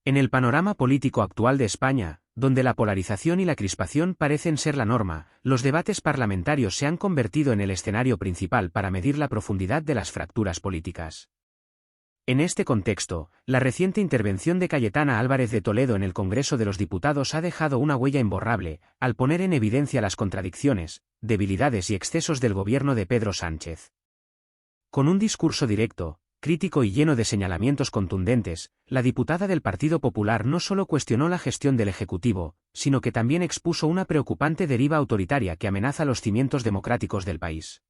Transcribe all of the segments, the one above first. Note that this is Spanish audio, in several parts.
En el panorama político actual de España, donde la polarización y la crispación parecen ser la norma, los debates parlamentarios se han convertido en el escenario principal para medir la profundidad de las fracturas políticas. En este contexto, la reciente intervención de Cayetana Álvarez de Toledo en el Congreso de los Diputados ha dejado una huella imborrable, al poner en evidencia las contradicciones, debilidades y excesos del gobierno de Pedro Sánchez. Con un discurso directo, crítico y lleno de señalamientos contundentes, la diputada del Partido Popular no solo cuestionó la gestión del Ejecutivo, sino que también expuso una preocupante deriva autoritaria que amenaza los cimientos democráticos del país.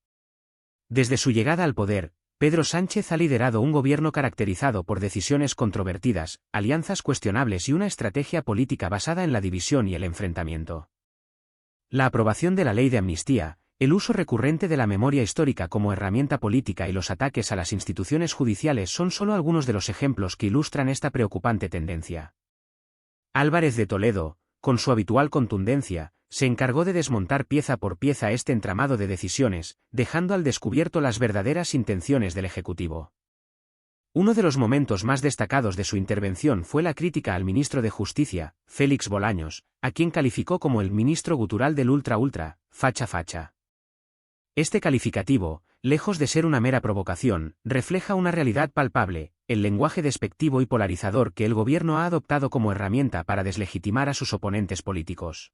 Desde su llegada al poder, Pedro Sánchez ha liderado un gobierno caracterizado por decisiones controvertidas, alianzas cuestionables y una estrategia política basada en la división y el enfrentamiento. La aprobación de la ley de amnistía, el uso recurrente de la memoria histórica como herramienta política y los ataques a las instituciones judiciales son solo algunos de los ejemplos que ilustran esta preocupante tendencia. Álvarez de Toledo, con su habitual contundencia, se encargó de desmontar pieza por pieza este entramado de decisiones, dejando al descubierto las verdaderas intenciones del Ejecutivo. Uno de los momentos más destacados de su intervención fue la crítica al ministro de Justicia, Félix Bolaños, a quien calificó como el ministro gutural del ultra, facha. Este calificativo, lejos de ser una mera provocación, refleja una realidad palpable, el lenguaje despectivo y polarizador que el gobierno ha adoptado como herramienta para deslegitimar a sus oponentes políticos.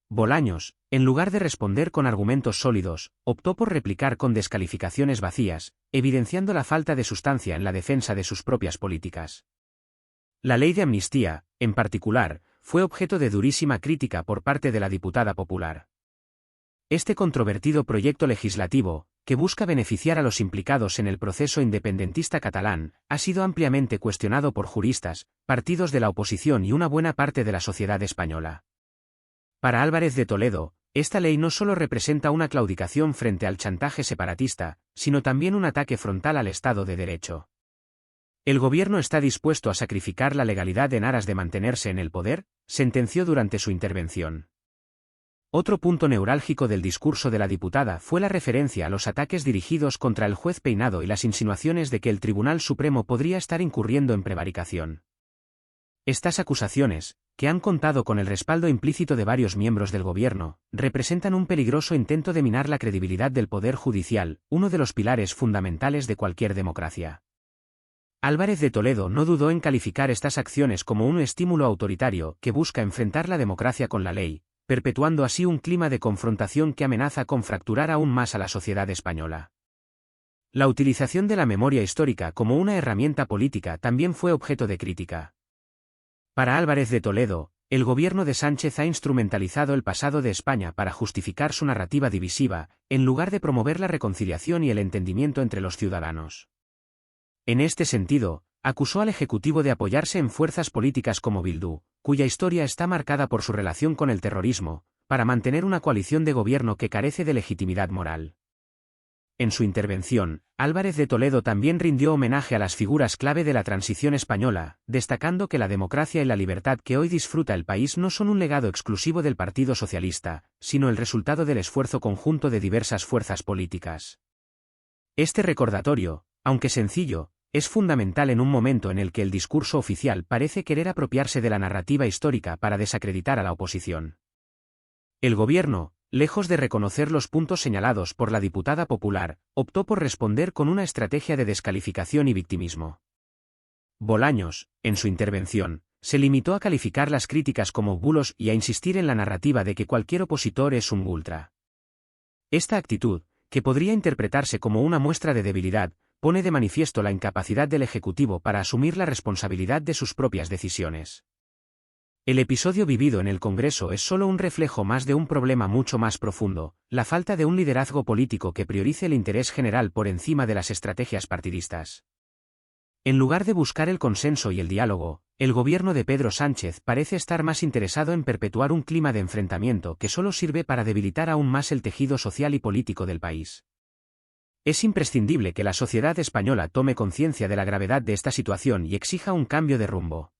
Bolaños, en lugar de responder con argumentos sólidos, optó por replicar con descalificaciones vacías, evidenciando la falta de sustancia en la defensa de sus propias políticas. La ley de amnistía, en particular, fue objeto de durísima crítica por parte de la diputada popular. Este controvertido proyecto legislativo, que busca beneficiar a los implicados en el proceso independentista catalán, ha sido ampliamente cuestionado por juristas, partidos de la oposición y una buena parte de la sociedad española. Para Álvarez de Toledo, esta ley no solo representa una claudicación frente al chantaje separatista, sino también un ataque frontal al Estado de Derecho. ¿El gobierno está dispuesto a sacrificar la legalidad en aras de mantenerse en el poder?, sentenció durante su intervención. Otro punto neurálgico del discurso de la diputada fue la referencia a los ataques dirigidos contra el juez Peinado y las insinuaciones de que el Tribunal Supremo podría estar incurriendo en prevaricación. Estas acusaciones, que han contado con el respaldo implícito de varios miembros del gobierno, representan un peligroso intento de minar la credibilidad del Poder Judicial, uno de los pilares fundamentales de cualquier democracia. Álvarez de Toledo no dudó en calificar estas acciones como un estímulo autoritario que busca enfrentar la democracia con la ley, perpetuando así un clima de confrontación que amenaza con fracturar aún más a la sociedad española. La utilización de la memoria histórica como una herramienta política también fue objeto de crítica. Para Álvarez de Toledo, el gobierno de Sánchez ha instrumentalizado el pasado de España para justificar su narrativa divisiva, en lugar de promover la reconciliación y el entendimiento entre los ciudadanos. En este sentido, acusó al Ejecutivo de apoyarse en fuerzas políticas como Bildu, cuya historia está marcada por su relación con el terrorismo, para mantener una coalición de gobierno que carece de legitimidad moral. En su intervención, Álvarez de Toledo también rindió homenaje a las figuras clave de la transición española, destacando que la democracia y la libertad que hoy disfruta el país no son un legado exclusivo del Partido Socialista, sino el resultado del esfuerzo conjunto de diversas fuerzas políticas. Este recordatorio, aunque sencillo, es fundamental en un momento en el que el discurso oficial parece querer apropiarse de la narrativa histórica para desacreditar a la oposición. El gobierno, lejos de reconocer los puntos señalados por la diputada popular, optó por responder con una estrategia de descalificación y victimismo. Bolaños, en su intervención, se limitó a calificar las críticas como bulos y a insistir en la narrativa de que cualquier opositor es un ultra. Esta actitud, que podría interpretarse como una muestra de debilidad, pone de manifiesto la incapacidad del Ejecutivo para asumir la responsabilidad de sus propias decisiones. El episodio vivido en el Congreso es solo un reflejo más de un problema mucho más profundo, la falta de un liderazgo político que priorice el interés general por encima de las estrategias partidistas. En lugar de buscar el consenso y el diálogo, el gobierno de Pedro Sánchez parece estar más interesado en perpetuar un clima de enfrentamiento que solo sirve para debilitar aún más el tejido social y político del país. Es imprescindible que la sociedad española tome conciencia de la gravedad de esta situación y exija un cambio de rumbo.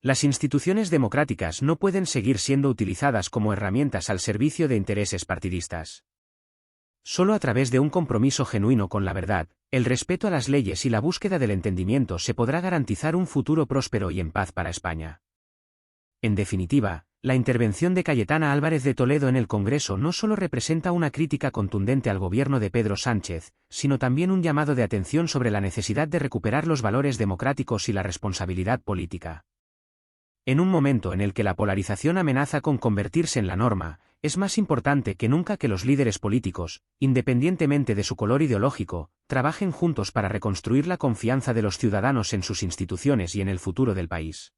Las instituciones democráticas no pueden seguir siendo utilizadas como herramientas al servicio de intereses partidistas. Solo a través de un compromiso genuino con la verdad, el respeto a las leyes y la búsqueda del entendimiento se podrá garantizar un futuro próspero y en paz para España. En definitiva, la intervención de Cayetana Álvarez de Toledo en el Congreso no solo representa una crítica contundente al gobierno de Pedro Sánchez, sino también un llamado de atención sobre la necesidad de recuperar los valores democráticos y la responsabilidad política. En un momento en el que la polarización amenaza con convertirse en la norma, es más importante que nunca que los líderes políticos, independientemente de su color ideológico, trabajen juntos para reconstruir la confianza de los ciudadanos en sus instituciones y en el futuro del país.